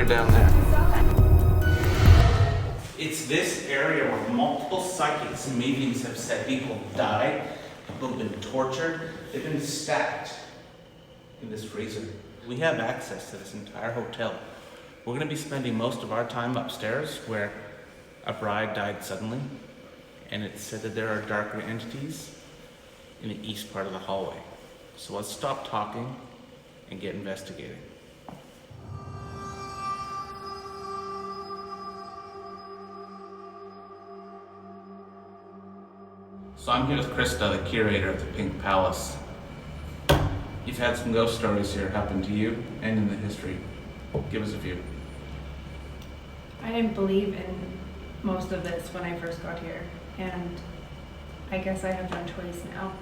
clear down there. It's this area where multiple psychics and mediums have said people died, people have been tortured, they've been stacked in this freezer. We have access to this entire hotel. We're going to be spending most of our time upstairs where a bride died suddenly, and it's said that there are darker entities in the east part of the hallway. So let's stop talking and get investigating. So I'm here with Krista, the curator of the Pink Palace. You've had some ghost stories here happen to you and in the history. Give us a few. I didn't believe in most of this when I first got here, and I guess I have no choice now.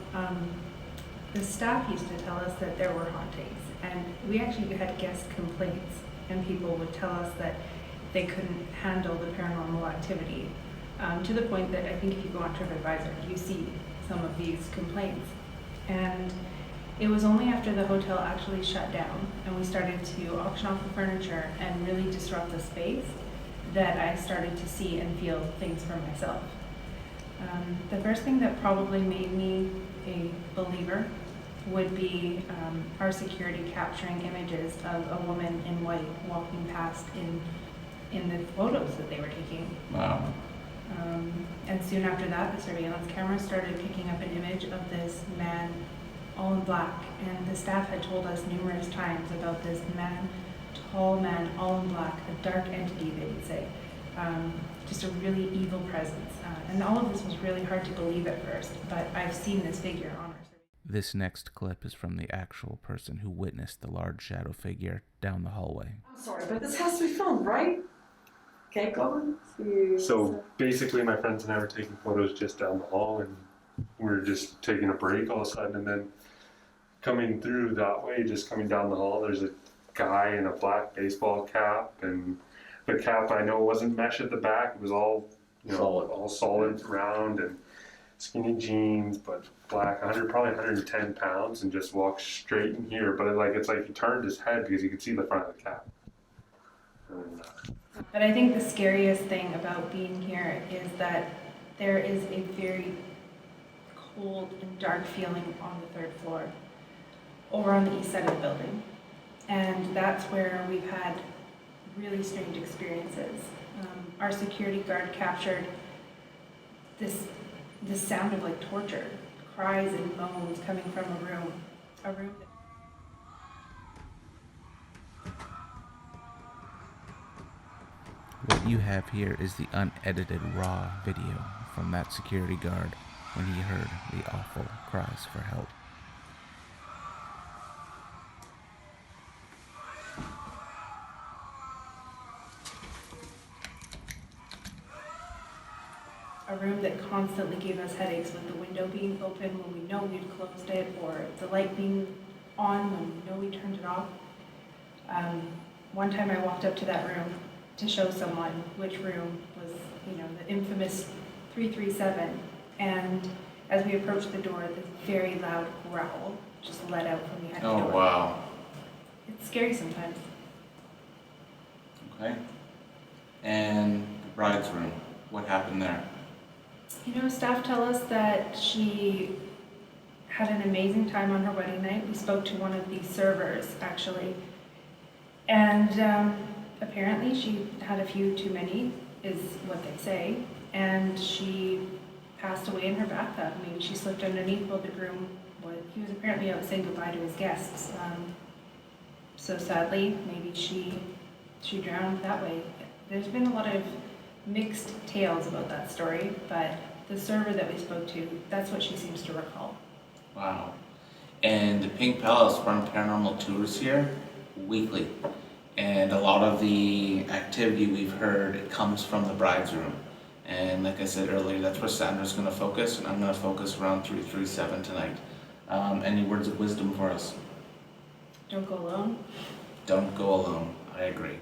The staff used to tell us that there were hauntings, and we actually had guest complaints, and people would tell us that they couldn't handle the paranormal activity, to the point that I think if you go on TripAdvisor, you see some of these complaints. And it was only after the hotel actually shut down and we started to auction off the furniture and really disrupt the space that I started to see and feel things for myself. The first thing that probably made me a believer would be our security capturing images of a woman in white walking past in the photos that they were taking. Wow. And soon after that, the surveillance camera started picking up an image of this man all in black, and the staff had told us numerous times about this man, tall man, all in black, a dark entity, they would say, just a really evil presence. And all of this was really hard to believe at first, but I've seen this figure on our survey. This next clip is from the actual person who witnessed the large shadow figure down the hallway. I'm sorry, but this has to be filmed, right? Okay, go on. So basically my friends and I were taking photos just down the hall, and we were just taking a break all of a sudden, and then coming through that way, just coming down the hall, there's a guy in a black baseball cap, and the cap, I know, wasn't mesh at the back, it was all, you know, Solid. all solid, round, and skinny jeans, but black, probably 110 pounds, and just walked straight in here, but it's like he turned his head because you could see the front of the cap. And, But I think the scariest thing about being here is that there is a very cold and dark feeling on the third floor, over on the east side of the building. And that's where we've had really strange experiences. Our security guard captured this sound of like torture, cries and moans coming from a room that What you have here is the unedited raw video from that security guard when he heard the awful cries for help. a room that constantly gave us headaches with the window being open when we know we'd closed it, or the light being on when we know we turned it off. One time I walked up to that room to show someone which room was, the infamous 337, and as we approached the door, this very loud growl just let out from behind the door. Oh, wow. It's scary sometimes. Okay. And the bride's room, what happened there? Staff tell us that she had an amazing time on her wedding night. We spoke to one of the servers, actually. And apparently she had a few too many, is what they say. And she passed away in her bathtub. Maybe she slipped underneath while the groom he was apparently out saying goodbye to his guests. So sadly, maybe she drowned that way. There's been a lot of mixed tales about that story, but the server that we spoke to, that's what she seems to recall. Wow. And the Pink Palace run paranormal tours here weekly. And a lot of the activity we've heard comes from the bride's room. And like I said earlier, that's where Sandra's going to focus, and I'm going to focus around 337 tonight. Any words of wisdom for us? Don't go alone. Don't go alone. I agree.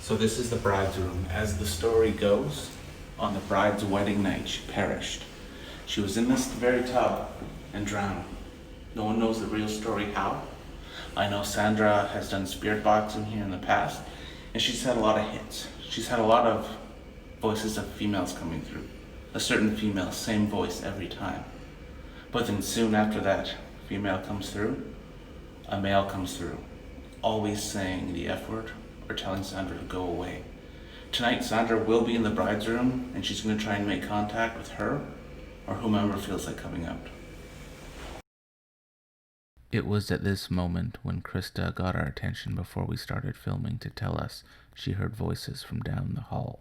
So this is the bride's room. As the story goes, on the bride's wedding night, she perished. She was in this very tub and drowned. No one knows the real story how, I know Sandra has done spirit boxing here in the past, and she's had a lot of hits. She's had a lot of voices of females coming through. A certain female, same voice every time. But then soon after that female comes through, a male comes through, always saying the F word or telling Sandra to go away. Tonight, Sandra will be in the bride's room, and she's going to try and make contact with her or whomever feels like coming out. It was at this moment when Krista got our attention before we started filming to tell us she heard voices from down the hall.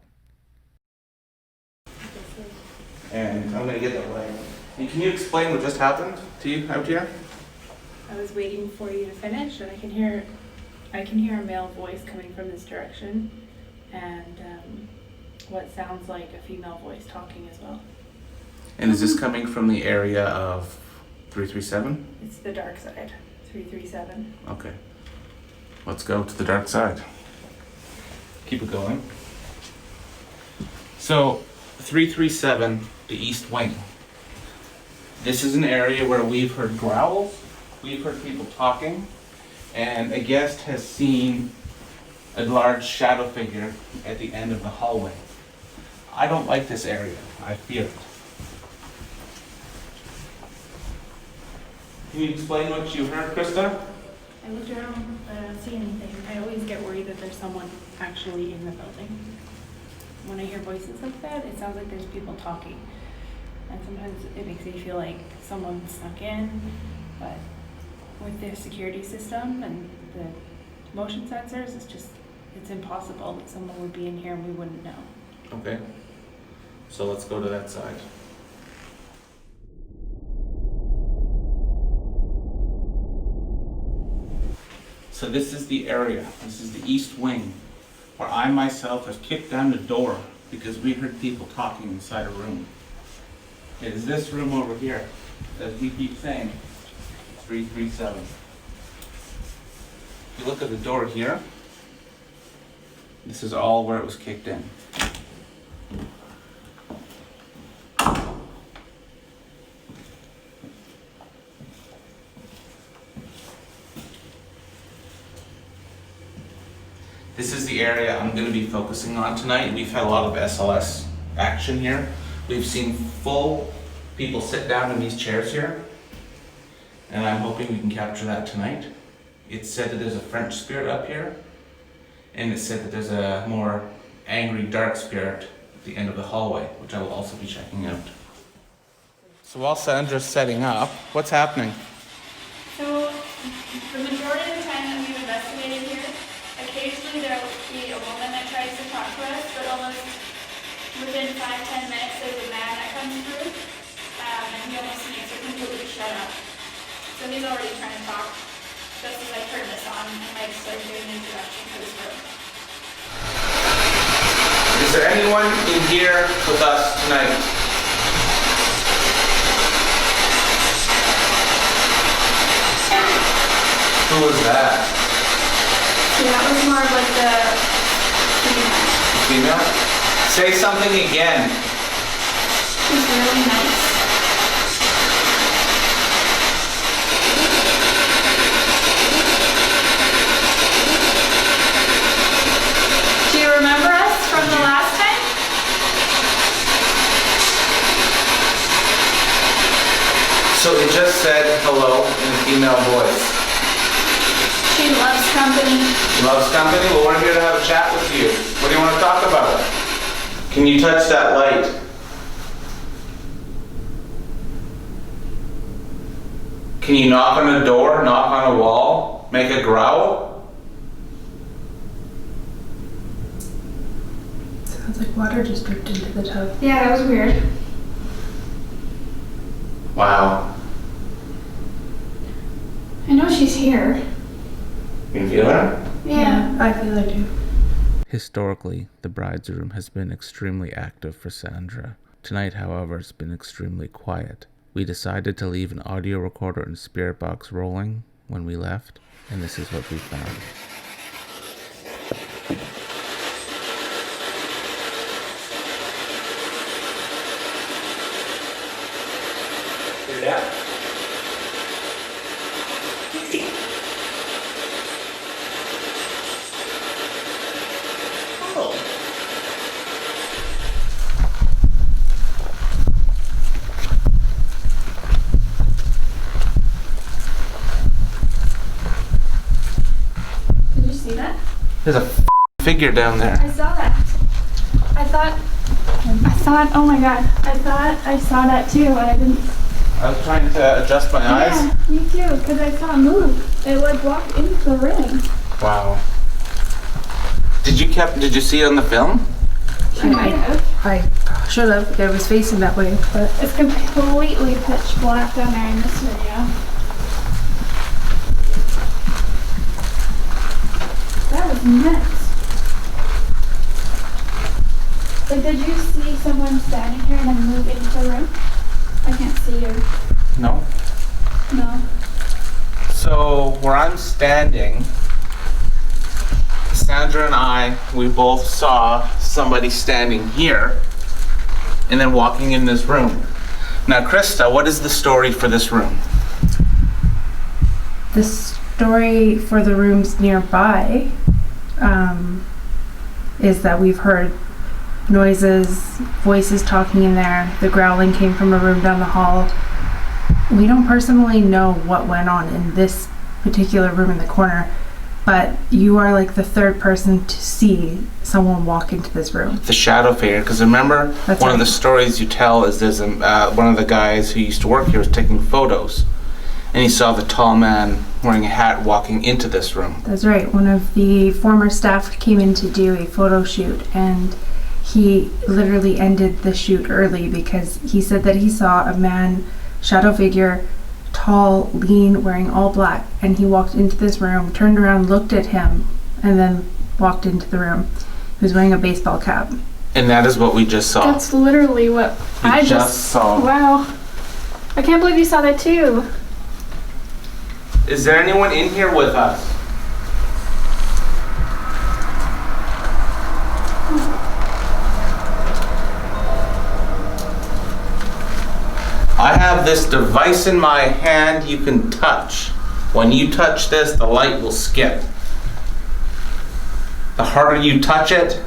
And I'm going to get that right. And can you explain what just happened to you out here? I was waiting for you to finish, and I can hear a male voice coming from this direction, and what sounds like a female voice talking as well. And is this coming from the area of 337? It's the dark side, 337. Okay. Let's go to the dark side. Keep it going. So, 337, the east wing. This is an area where we've heard growls, we've heard people talking, and a guest has seen a large shadow figure at the end of the hallway. I don't like this area. I fear it. Can you explain what you heard, Krista? I looked around, but I don't see anything. I always get worried that there's someone actually in the building. When I hear voices like that, it sounds like there's people talking. And sometimes it makes me feel like someone snuck in, but with the security system and the motion sensors, it's impossible that someone would be in here and we wouldn't know. Okay. So let's go to that side. So this is the area, this is the east wing, where I myself have kicked down the door because we heard people talking inside a room. It is this room over here, as we keep saying, 337. If you look at the door here, this is all where it was kicked in. This is the area I'm going to be focusing on tonight. We've had a lot of SLS action here. We've seen full people sit down in these chairs here, and I'm hoping we can capture that tonight. It's said that there's a French spirit up here, and it's said that there's a more angry, dark spirit at the end of the hallway, which I will also be checking out. So while Sandra's setting up, what's happening? So, the majority of the time that we've investigated here, occasionally there will be a woman that tries to talk to us, but almost within 5-10 minutes there's a man that comes through, and he almost makes her completely shut up. So he's already trying to talk just as I turn this on and I start doing an introduction for this room. Is there anyone in here with us tonight? Who was that? Yeah, that was more of like the Female? Say something again. She's really nice. Do you remember us from the last time? So it just said hello in a female voice. She loves company. Loves company? Well, we're here to have a chat with you. What do you want to talk about? Can you touch that light? Can you knock on a door, knock on a wall, make a growl? Sounds like water just dripped into the tub. Yeah, that was weird. Wow. I know she's here. You can feel her? Yeah. I feel it too. Historically, the bride's room has been extremely active for Sandra. Tonight, however, it's been extremely quiet. We decided to leave an audio recorder and spirit box rolling when we left, and this is what we found. Hear that? figure down there. I saw that. I thought, oh my god, I thought I saw that too, and I didn't. I was trying to adjust my eyes. Yeah, me too, because I saw it move. It like walked into the ring. Wow. Did you see it on the film? She might have. I should have. It was facing that way, but It's completely pitch black down there in this video. That was nuts. Like, did you see someone standing here and then move into the room? I can't see you. No. No. So where I'm standing, Sandra and I, we both saw somebody standing here and then walking in this room. Now, Krista, what is the story for this room? the story for the rooms nearby is that we've heard noises, voices talking in there. The growling came from a room down the hall. We don't personally know what went on in this particular room in the corner, but you are like the third person to see someone walk into this room. The shadow figure, because remember, That's one of right. the stories you tell is there's one of the guys who used to work here was taking photos, and he saw the tall man wearing a hat walking into this room. That's right. One of the former staff came in to do a photo shoot, and he literally ended the shoot early because he said that he saw a man, shadow figure, tall, lean, wearing all black, and he walked into this room, turned around, looked at him, and then walked into the room. He was wearing a baseball cap. And that is what we just saw. That's literally what We I just saw. Wow. I can't believe you saw that too. Is there anyone in here with us? I have this device in my hand you can touch. When you touch this, the light will skip. The harder you touch it,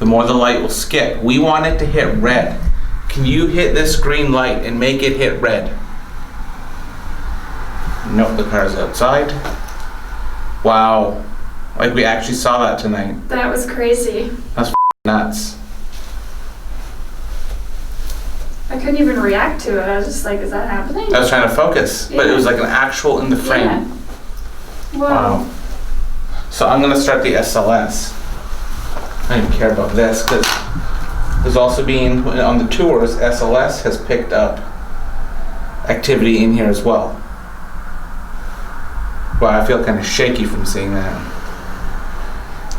the more the light will skip. We want it to hit red. Can you hit this green light and make it hit red? Nope, the car's outside. Wow. Like we actually saw that tonight. That was crazy. That's nuts. I couldn't even react to it. I was just like, is that happening? I was trying to focus, but it was like an actual in the frame. Yeah. Whoa. Wow. So I'm gonna start the SLS. I don't even care about this because there's also been, on the tours, SLS has picked up activity in here as well. Wow, I feel kind of shaky from seeing that.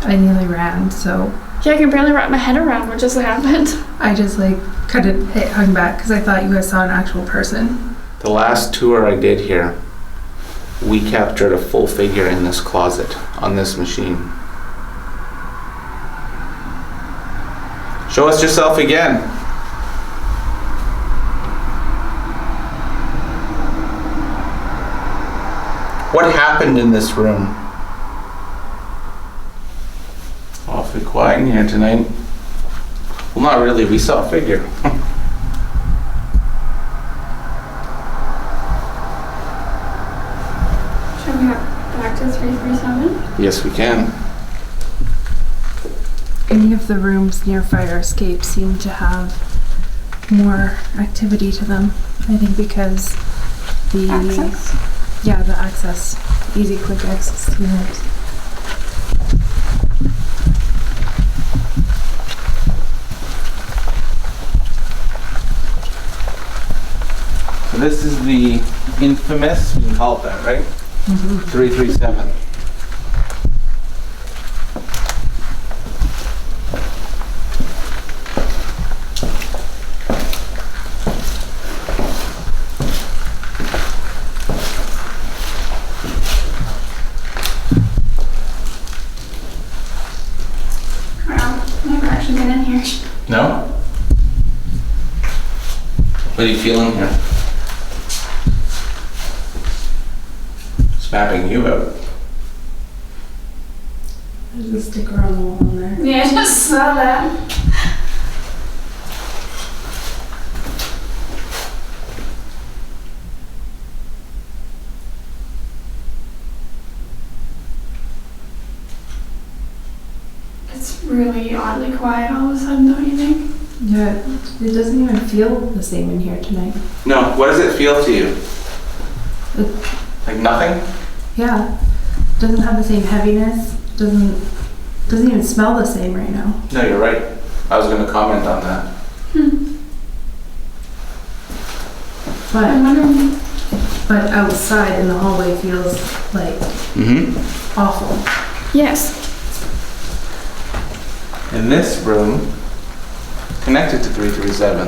I nearly ran, so Yeah, I can barely wrap my head around what just happened. I just like couldn't hung back because I thought you guys saw an actual person. The last tour I did here, we captured a full figure in this closet on this machine. Show us yourself again. What happened in this room? Awfully quiet in here tonight. Well, not really, we saw a figure. Should we go back to 337? Yes, we can. Any of the rooms near fire escape seem to have more activity to them. I think because the Access? Yeah, the access, easy, quick access to it. So this is the infamous, we can call it that, right? 337. Wow, I've never actually been in here. No? What are you feeling here? It's mapping you out. There's a sticker on the wall in there. Yeah, I just saw that. oddly quiet all of a sudden, don't you think? Yeah, it doesn't even feel the same in here tonight. No, what does it feel to you? It, Like nothing? yeah, doesn't have the same heaviness. Doesn't even smell the same right now. No, you're right. I was gonna comment on that. But I'm wondering. but outside in the hallway feels like awful. Yes. In this room, connected to 337.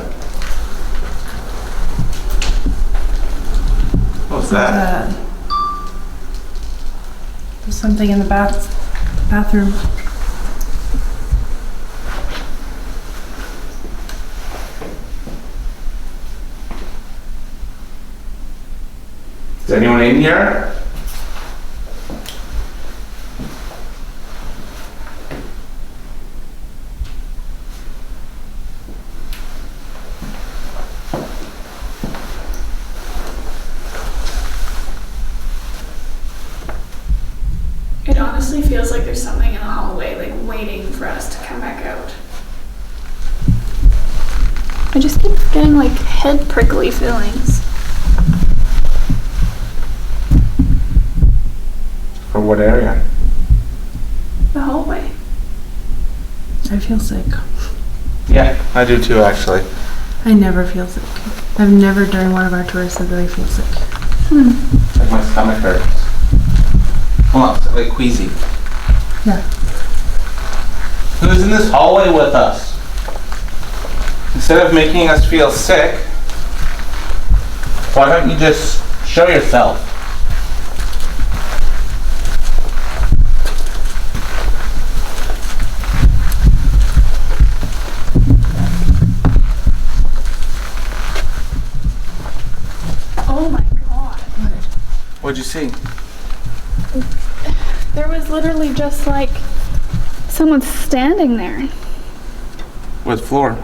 What's that? There's something in the bathroom. Is anyone in here? It honestly feels like there's something in the hallway, like waiting for us to come back out. I just keep getting like head prickly feelings. For what area? The hallway. I feel sick. Yeah, I do too, actually. I never feel sick. I've never during one of our tours said that I feel sick. Like my stomach hurts. Well, it's like queasy. Yeah. Who's in this hallway with us? Instead of making us feel sick, why don't you just show yourself? Oh my god. What'd you see? There was literally just like someone standing there What floor?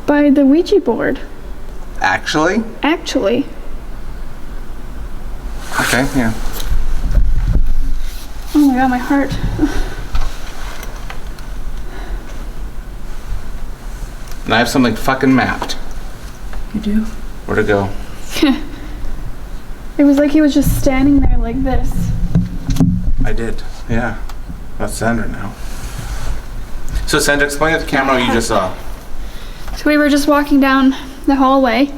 by the Ouija board. Actually? Actually. Okay, yeah. Oh my god, my heart. And I have something fucking mapped. You do? Where to go? It was like he was just standing there like this. I did, yeah. That's Sandra now. So Sandra, explain to the camera what you just saw. So we were just walking down the hallway,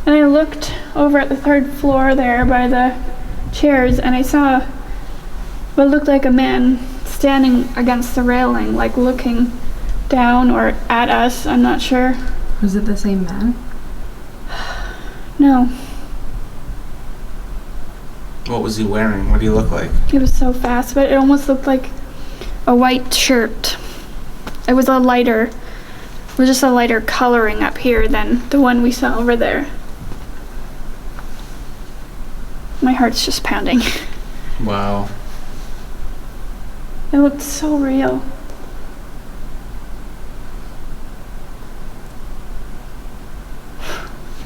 and I looked over at the third floor there by the chairs, and I saw what looked like a man standing against the railing, like looking down or at us. I'm not sure. Was it the same man? No, What was he wearing? What do you look like? it was so fast, but it almost looked like a white shirt. It was a lighter, it was just a lighter coloring up here than the one we saw over there. My heart's just pounding. Wow. It looked so real.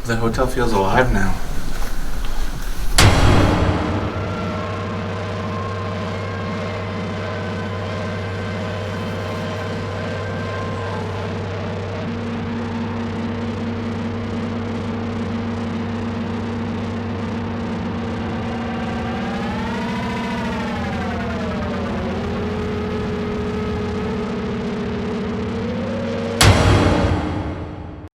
The hotel feels alive now.